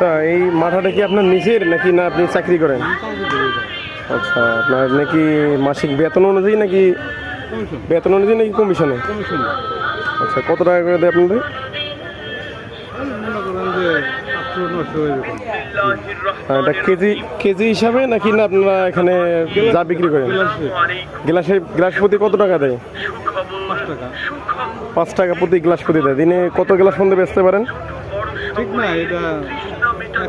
আচ্ছা, এই মাথাটা কি আপনার নিজের নাকি না আপনি চাকরি করেন? আচ্ছা, আপনার নাকি মাসিক বেতন অনুযায়ী নাকি বেতন অনুযায়ী নাকি কমিশনে? আচ্ছা, কত টাকা করে দেয় আপনাদের? এটা কেজি কেজি হিসাবে নাকি না আপনারা এখানে যা বিক্রি করেন? গ্লাস প্রতি কত টাকা দেয়? 5 টাকা প্রতি গ্লাস প্রতি দেয়। দিনে কত গ্লাস পর্যন্ত বেচতে পারেন? ঠিক না, এটা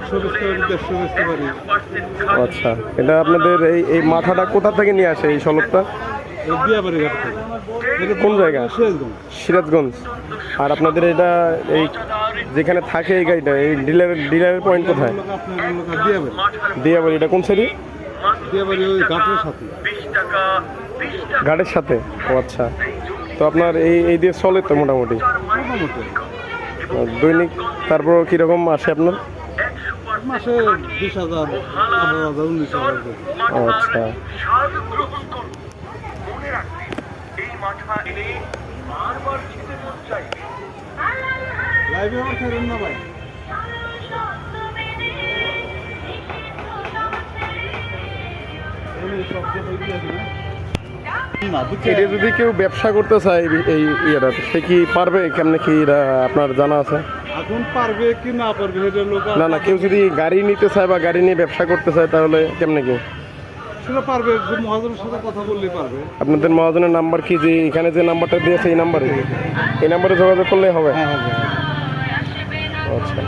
100 বেচতে পারি, 150 বেচতে পারি। আচ্ছা, এটা আপনাদের এই মাথাটা কোথা থেকে নিয়ে আসে এই সলকটা? দিয়াবাড়ি ঘাট থেকে। কোন জায়গা? সিরাজগঞ্জ। সিরাজগঞ্জ। আর আপনাদের এটা এই যেখানে থাকে এই গাড়িটা এই ডিলারের পয়েন্ট কোথায়? আপনার দিয়াবাড়ি। দিয়াবাড়ি। এটা কোন সাইডে? দিয়াবাড়ি ওই ঘাটের সাথে। ঘাটের সাথে। ও আচ্ছা, তো আপনার এই দিয়ে চলে তো মোটামুটি মোটামুটি দৈনিক? তারপর কীরকম আসে আপনার? মাসে 20,000, 18,000, 19,000। ও আচ্ছা। লাইভে আমার ফেরেন না ভাই। এটা যদি কেউ ব্যবসা করতে চায় এই ইয়েটা, সে কি পারবে? কেমনে কি এটা আপনার জানা আছে? এখন পারবে কি না পারবে এটা লোক না না, কেউ যদি গাড়ি নিতে চায় বা গাড়ি নিয়ে ব্যবসা করতে চায় তাহলে কেমনে কি? সেটা পারবে, যে মহাজনের সাথে কথা বললে পারবে। আপনাদের মহাজনের নাম্বার কি, যে এখানে যে নাম্বারটা দিয়েছে এই নাম্বারে যোগাযোগ করলে হবে? হ্যাঁ হ্যাঁ। আচ্ছা।